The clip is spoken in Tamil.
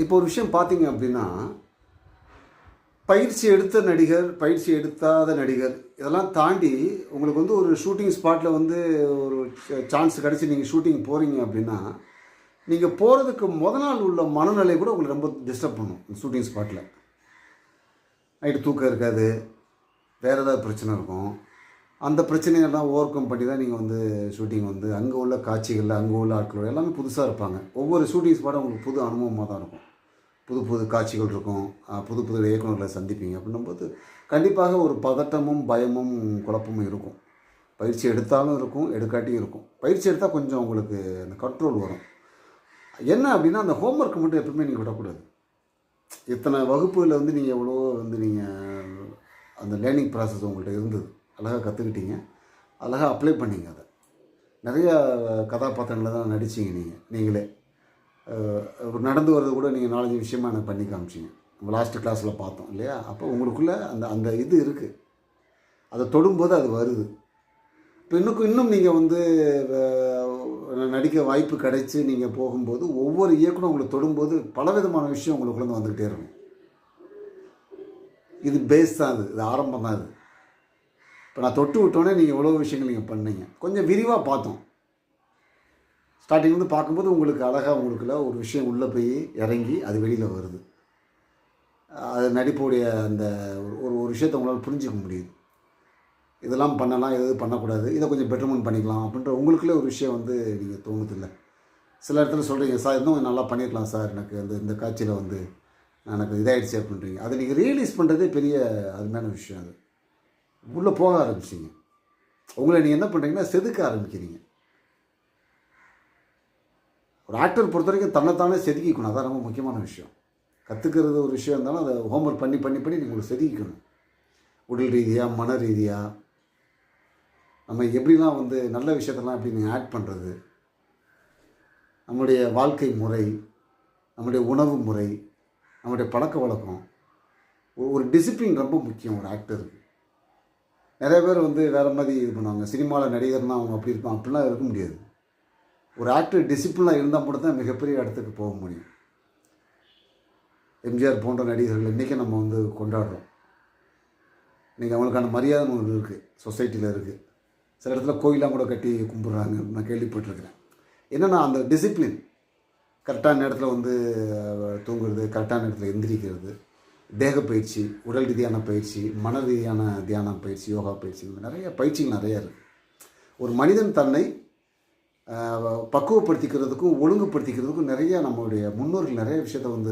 இப்போ ஒரு விஷயம் பார்த்தீங்க அப்படின்னா, பயிற்சி எடுத்த நடிகர், பயிற்சி எடுக்காத நடிகர் இதெல்லாம் தாண்டி உங்களுக்கு வந்து ஒரு ஷூட்டிங் ஸ்பாட்ல வந்து ஒரு சான்ஸ் கிடைச்சு நீங்க ஷூட்டிங் போறீங்க அப்படின்னா, நீங்க போறதுக்கு நாள் உள்ள மனநிலை கூட உங்களுக்கு ரொம்ப டிஸ்டர்ப் பண்ணும். ஷூட்டிங் ஸ்பாட்ல. நைட்டு தூக்கம் இருக்காது. வேற ஏதாவது பிரச்சனை இருக்கும். அந்த பிரச்சனையெல்லாம் ஓவர் கம் பண்ணி தான் நீங்க வந்து ஷூட்டிங் வந்து அங்க உள்ள காட்சிகள்ல, அங்க உள்ள ஆட்களோட எல்லாமே புதுசா இருப்பாங்க. ஒவ்வொரு ஷூட்டிங் ஸ்பாட்டும் உங்களுக்கு புது அனுபவமா தான் இருக்கும். புது புது காட்சிகள் இருக்கும். புது புது இயக்குனர்களை சந்திப்பீங்க. அப்படின்னும்போது கண்டிப்பாக ஒரு பதட்டமும், பயமும், குழப்பமும் இருக்கும். பயிற்சி எடுத்தாலும் இருக்கும், எடுக்காட்டியும் இருக்கும். பயிற்சி எடுத்தால் கொஞ்சம் உங்களுக்கு அந்த கண்ட்ரோல் வரும். என்ன அப்படின்னா, அந்த ஹோம் ஒர்க் மட்டும் எப்பவுமே நீங்கள் விடக்கூடாது. இத்தனை வகுப்புகளில் வந்து நீங்கள் எவ்வளோ வந்து நீங்கள் அந்த லேர்னிங் ப்ராசஸ் உங்கள்கிட்ட இருந்தது. அழகாக கற்றுக்கிட்டீங்க. அழகாக அப்ளை பண்ணீங்க அதை. நிறையா கதாபாத்திரங்களில் தான் நடிச்சிங்க நீங்களே. நடந்து வர்றது கூட நீங்கள் 4, 5 விஷயமா எனக்கு பண்ணி காமிச்சிங்க. நம்ம லாஸ்ட் கிளாஸில் பார்த்தோம் இல்லையா? அப்போ உங்களுக்குள்ளே அந்த அந்த இது இருக்குது. அதை தொடும்போது அது வருது. இப்போ இன்னும் நீங்கள் வந்து நடிக்க வாய்ப்பு கிடைச்சி நீங்கள் போகும்போது ஒவ்வொரு இயக்குனரும் உங்களை தொடும்போது பலவிதமான விஷயம் உங்களுக்குள்ளே வந்துக்கிட்டே இருக்கும். இது பேஸ் தான், இது ஆரம்பம் தான். இப்போ நான் தொட்டு விட்டோன்னே நீங்கள் எவ்வளோ விஷயங்கள் நீங்கள் பண்ணீங்க. கொஞ்சம் விரிவாக பார்த்தோம். ஸ்டார்டிங் வந்து பார்க்கும்போது உங்களுக்கு அழகாக உங்களுக்குள்ள ஒரு விஷயம் உள்ளே போய் இறங்கி அது வெளியில் வருது. அது நடிப்புடைய அந்த ஒரு விஷயத்தை உங்களால் புரிஞ்சிக்க முடியுது. இதெல்லாம் பண்ணலாம், எது பண்ணக்கூடாது, இதை கொஞ்சம் பெட்டர்மெண்ட் பண்ணிக்கலாம் அப்படின்ற உங்களுக்குள்ளே ஒரு விஷயம் வந்து நீங்கள் தோணுதில்ல. சில இடத்துல சொல்கிறீங்க, சார் இன்னும் கொஞ்சம் நல்லா பண்ணியிருக்கலாம் சார், எனக்கு இந்த காட்சியில் வந்து எனக்கு இதாகிடுச்சு அப்படின்றீங்க. அதை நீங்கள் ரியலைஸ் பண்ணுறதே பெரிய அருமையான விஷயம். அது உள்ளே போக ஆரம்பிச்சிங்க. உங்களை நீங்கள் என்ன பண்ணுறீங்கன்னா செதுக்க ஆரம்பிக்கிறீங்க. ஒரு ஆக்டர் பொறுத்த வரைக்கும் தன்னைத்தானே செதுக்கிக்கணும். அதான் ரொம்ப முக்கியமான விஷயம். கற்றுக்கிறது ஒரு விஷயம் இருந்தாலும் அதை ஹோம்ஒர்க் பண்ணி நீங்கள் உங்களுக்கு செதுக்கிக்கணும். உடல் ரீதியாக, மன ரீதியாக நம்ம எப்படிலாம் வந்து நல்ல விஷயத்தெல்லாம் எப்படி நீங்கள் ஆட் பண்ணுறது, நம்முடைய வாழ்க்கை முறை, நம்முடைய உணவு முறை, நம்முடைய பழக்க வழக்கம், ஒரு டிசிப்ளின் ரொம்ப முக்கியம் ஒரு ஆக்டருக்கு. நிறைய பேர் வந்து வேறு மாதிரி இது பண்ணுவாங்க. சினிமாவில் நடிகர்னால் அவங்க அப்படி இருப்பாங்க. அப்படிலாம் இருக்க முடியாது. ஒரு ஆக்டர் டிசிப்ளினாக இருந்தால் மட்டும் தான் மிகப்பெரிய இடத்துக்கு போக முடியும். எம்ஜிஆர் போன்ற நடிகர்கள் இன்றைக்கி நம்ம வந்து கொண்டாடுறோம். இன்றைக்கி அவங்களுக்கான மரியாதை ஒன்று இருக்குது, சொசைட்டியில் இருக்குது. சில இடத்துல கோயிலாம் கூட கட்டி கும்பிட்றாங்க, நான் கேள்விப்பட்டிருக்கிறேன். என்னென்னா அந்த டிசிப்ளின், கரெக்டான நேரத்தில் வந்து தூங்குறது, கரெக்டான நேரத்தில் எந்திரிக்கிறது, தேக பயிற்சி, உடல் ரீதியான பயிற்சி, மன ரீதியான தியான பயிற்சி, யோகா பயிற்சி, நிறைய பயிற்சிகள் நிறையா இருக்குது. ஒரு மனிதன் தன்னை பக்குவப்படுத்திக்கிறதுக்கும் ஒழுங்குபடுத்திக்கிறதுக்கும் நிறையா நம்மளுடைய முன்னோர்கள் நிறைய விஷயத்த வந்து